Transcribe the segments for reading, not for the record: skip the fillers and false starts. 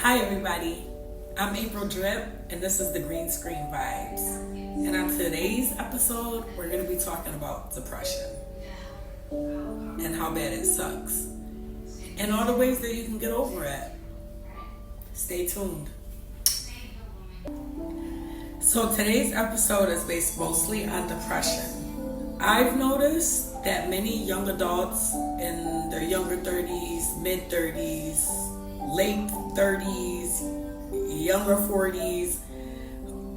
Hi everybody, I'm April Drip and this is the Green Screen Vibes. And on today's episode, we're going to be talking about depression and how bad it sucks and all the ways that you can get over it. Stay tuned. So today's episode is based mostly on depression. I've noticed that many young adults in their younger 30s, mid 30s, late 30s, younger 40s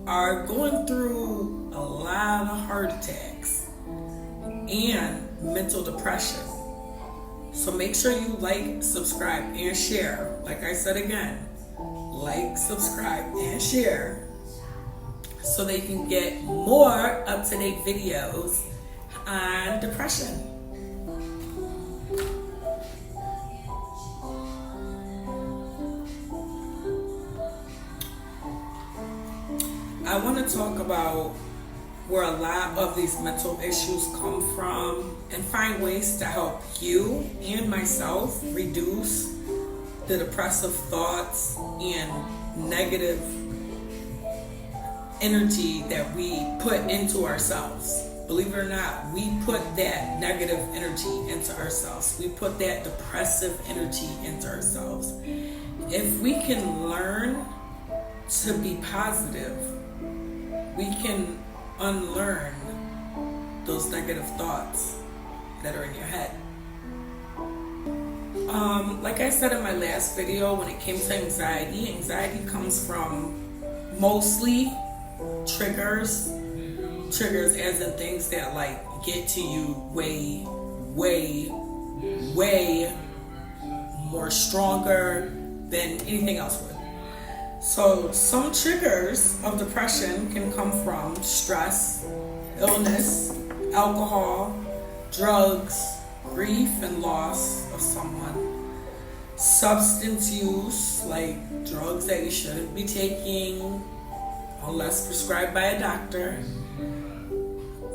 are going through a lot of heart attacks and mental depression. So make sure you like, subscribe, and share. Like I said again, like, subscribe, and share so they can get more up-to-date videos on depression. I want to talk about where a lot of these mental issues come from and find ways to help you and myself reduce the depressive thoughts and negative energy that we put into ourselves. Believe it or not, we put that negative energy into ourselves. We put that depressive energy into ourselves. If we can learn to be positive, we can unlearn those negative thoughts that are in your head. Like I said in my last video, when it came to anxiety comes from mostly triggers as in things that like get to you way more stronger than anything else would. So some triggers of depression can come from stress, illness, alcohol, drugs, grief and loss of someone, substance use, like drugs that you shouldn't be taking unless prescribed by a doctor.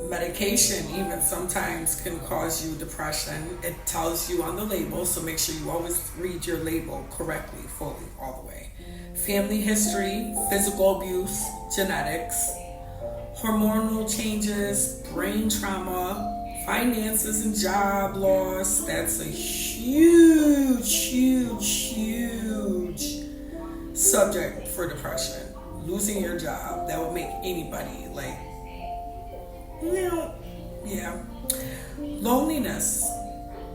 Medication even sometimes can cause you depression. It tells you on the label, so make sure you always read your label correctly, fully, all the way. Family history, physical abuse, genetics, hormonal changes, brain trauma, finances and job loss. That's a huge subject for depression. Losing your job, that would make anybody like, yeah. Loneliness,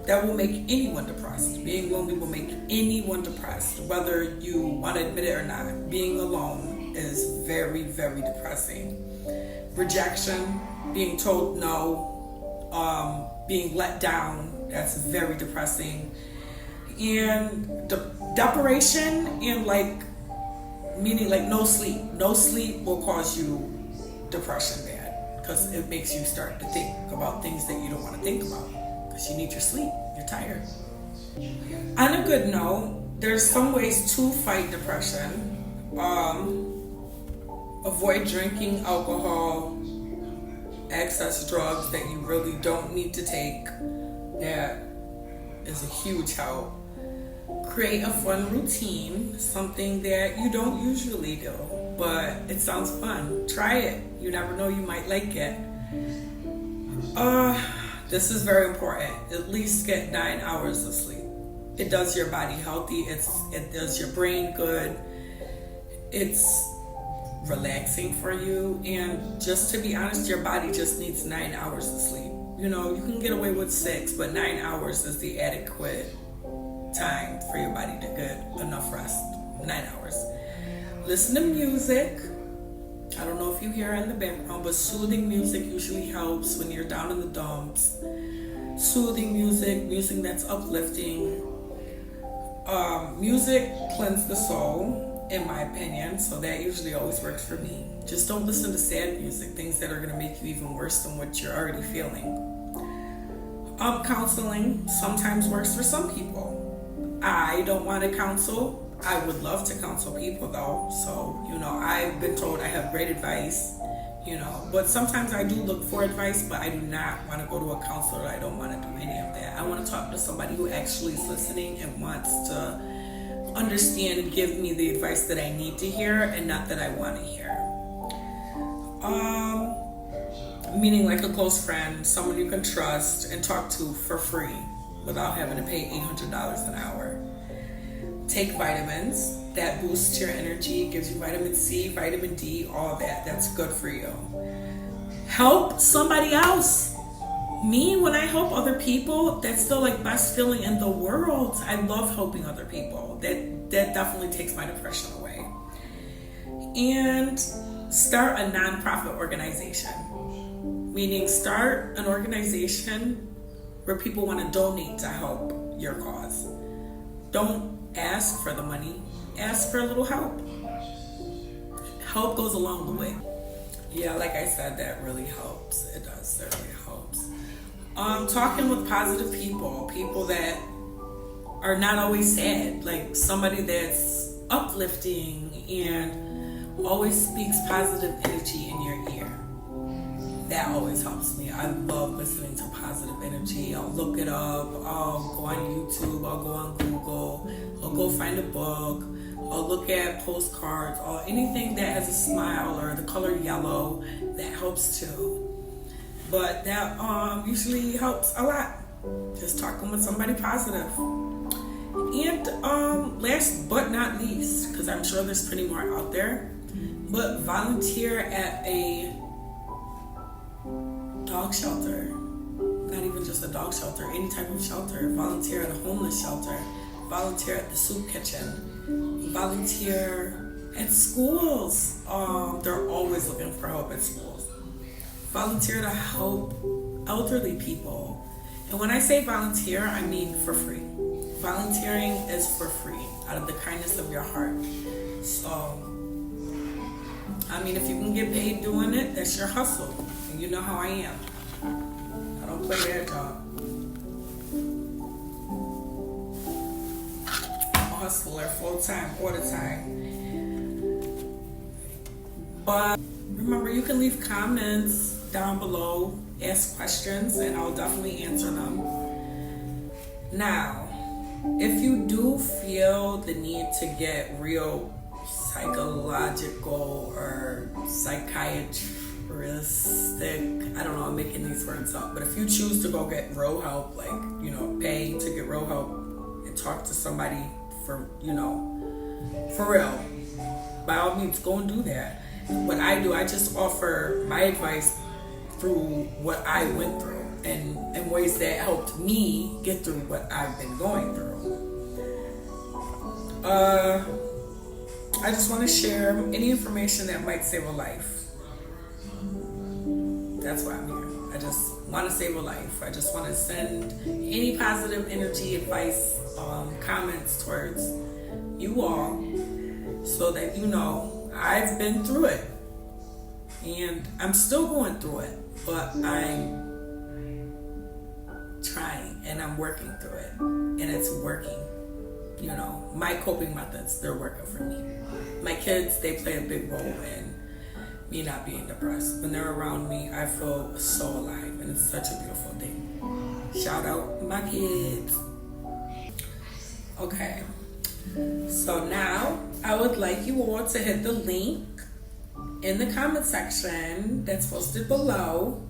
that will make anyone depressed. Being lonely will make anyone depressed, whether you want to admit it or not. Being alone is very depressing. Rejection, being told no, being let down, that's very depressing. And depression and meaning no sleep. No sleep will cause you depression bad, because it makes you start to think about things that you don't want to think about. Because you need your sleep, you're tired. On a good note, there's some ways to fight depression. Avoid drinking alcohol, excess drugs that you really don't need to take. That is a huge help. Create a fun routine, something that you don't usually do, but it sounds fun. Try it. You never know, you might like it. This is very important. At least get 9 hours of sleep. It does your body healthy. It does your brain good. It's relaxing for you. And just to be honest, your body just needs 9 hours of sleep. You know, you can get away with 6, but 9 hours is the adequate time for your body to get enough rest. 9 hours. Listen to music. I don't know if you hear it in the background, but soothing music usually helps when you're down in the dumps. Soothing music that's uplifting. Music cleanses the soul, in my opinion, so that usually always works for me. Just don't listen to sad music, things that are going to make you even worse than what you're already feeling. Counseling sometimes works for some people. I don't want to counsel. I would love to counsel people though, so I've been told I have great advice, but sometimes I do look for advice, but I do not want to go to a counselor. I don't want to do any of that. I want to talk to somebody who actually is listening and wants to understand and give me the advice that I need to hear and not that I want to hear. Meaning like a close friend, someone you can trust and talk to for free without having to pay $800 an hour. Take vitamins. That boosts your energy, gives you vitamin C, vitamin D, all that. That's good for you. Help somebody else. Me, when I help other people, that's the like best feeling in the world. I love helping other people. That definitely takes my depression away. And start a nonprofit organization. Meaning start an organization where people want to donate to help your cause. Don't ask for the money. Ask for a little help. Help goes along the way. Yeah, like I said, that really helps. It does. That really helps. Talking with positive people that are not always sad, like somebody that's uplifting and always speaks positive energy in your ear. That always helps me. I love listening to positive energy. I'll look it up. I'll go on YouTube. I'll go on Google. I'll go find a book. I'll look at postcards or anything that has a smile or the color yellow. That helps too. But that usually helps a lot. Just talking with somebody positive. And last but not least, because I'm sure there's plenty more out there, but volunteer at a dog shelter. Not even just a dog shelter, any type of shelter. Volunteer at a homeless shelter. Volunteer at the soup kitchen. Volunteer at schools. They're always looking for help at schools. Volunteer to help elderly people. And when I say volunteer, I mean for free. Volunteering is for free, out of the kindness of your heart. So, I mean, if you can get paid doing it, that's your hustle. And you know how I am. I don't play that job. I'm a hustler, full time, all the time. But remember, you can leave comments down below, ask questions, and I'll definitely answer them. Now, if you do feel the need to get real psychological or psychiatric, I don't know, I'm making these words up, but if you choose to go get real help, like, pay to get real help and talk to somebody for real, by all means, go and do that. What I do, I just offer my advice through what I went through and ways that helped me get through what I've been going through. I just want to share any information that might save a life. That's why I'm here. I just want to save a life. I just want to send any positive energy, advice, comments towards you all so that you know I've been through it. And I'm still going through it, but I'm trying and I'm working through it. And it's working. My coping methods, they're working for me. My kids, they play a big role in me not being depressed. When they're around me, I feel so alive, and it's such a beautiful thing. Shout out my kids. Okay, so now I would like you all to hit the link in the comment section that's posted below.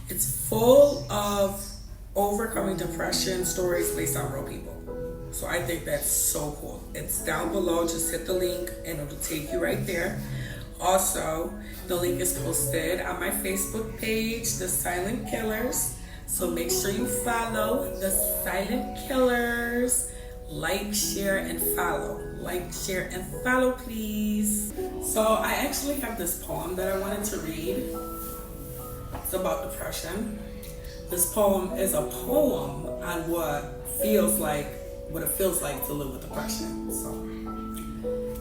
It's full of overcoming depression stories based on real people. So I think that's so cool. It's down below. Just hit the link and it'll take you right there. Also, the link is posted on my Facebook page, The Silent Killers. So make sure you follow The Silent Killers. Like, share, and follow. Like, share, and follow, please. So I actually have this poem that I wanted to read. It's about depression. This poem is a poem on what it feels like to live with depression. So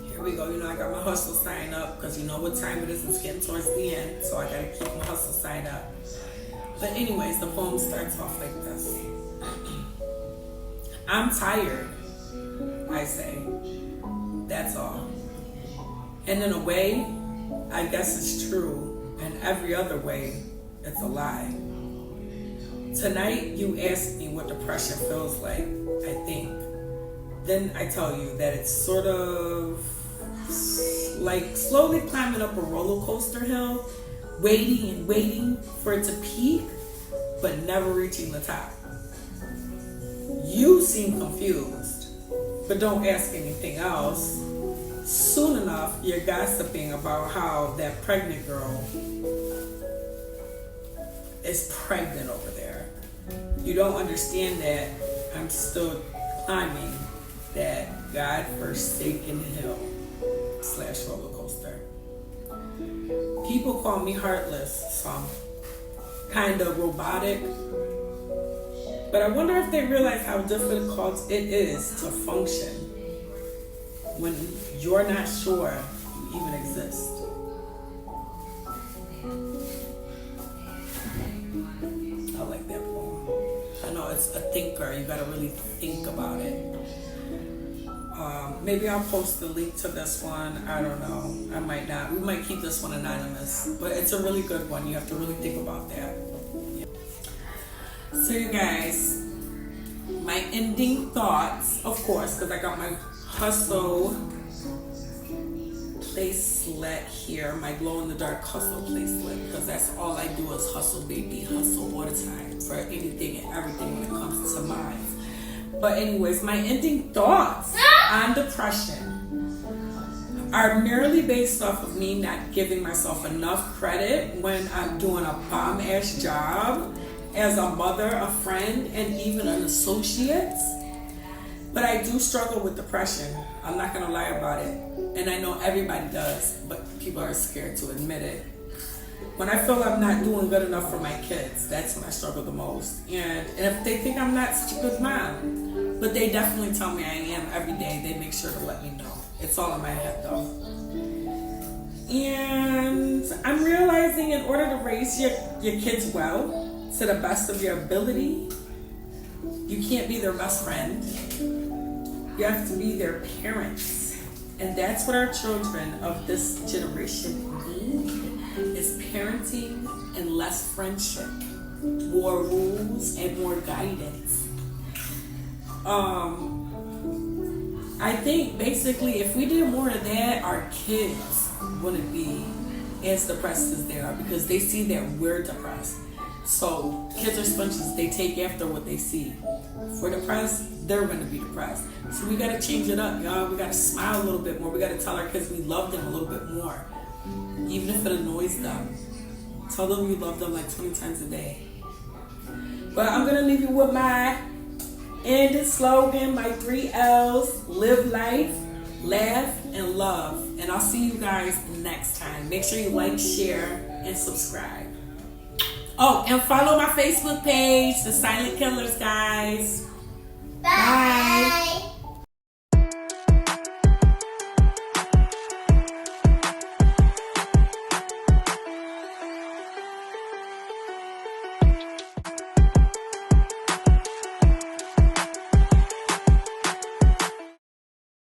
here we go. I got my hustle sign up because you know what time it is. It's getting towards the end, so I gotta keep my hustle sign up. But anyways, the poem starts off like this. I'm tired, I say. That's all. And in a way, I guess it's true. And every other way, it's a lie. Tonight, you asked me what depression feels like. I think then I tell you that it's sort of like slowly climbing up a roller coaster hill, waiting and waiting for it to peak, but never reaching the top. You seem confused, but don't ask anything else. Soon enough, you're gossiping about how that pregnant girl is pregnant over there. You don't understand that I'm still climbing that God-forsaken hill / roller coaster. People call me heartless, so I'm kind of robotic. But I wonder if they realize how difficult it is to function when you're not sure you even exist. I like that poem. I know it's a thinker. You gotta really think about it. Maybe I'll post the link to this one. I don't know. I might not. We might keep this one anonymous. But it's a really good one. You have to really think about that. Yeah. So you guys, my ending thoughts, of course, because I got my hustle placelet here, my glow-in-the-dark hustle placelet, because that's all I do is hustle, baby, hustle all the time for anything and everything when it comes to mine. But anyways, my ending thoughts on depression are merely based off of me not giving myself enough credit when I'm doing a bomb-ass job as a mother, a friend, and even an associate. But I do struggle with depression. I'm not going to lie about it. And I know everybody does, but people are scared to admit it. When I feel I'm not doing good enough for my kids, that's when I struggle the most. And if they think I'm not such a good mom, but they definitely tell me I am every day, they make sure to let me know. It's all in my head though. And I'm realizing in order to raise your kids well, to the best of your ability, you can't be their best friend. You have to be their parents. And that's what our children of this generation need, is parenting and less friendship, more rules and more guidance. I think basically if we did more of that, our kids wouldn't be as depressed as they are, because they see that we're depressed. So kids are sponges, they take after what they see. If we're depressed, they're going to be depressed. So we got to change it up, y'all. We got to smile a little bit more. We got to tell our kids we love them a little bit more, even if it annoys them. Tell them you love them like 20 times a day. But I'm going to leave you with my ending slogan, my 3 L's: live life, laugh, and love. And I'll see you guys next time. Make sure you like, share, and subscribe. Oh, and follow my Facebook page, The Silent Killers, guys. Bye.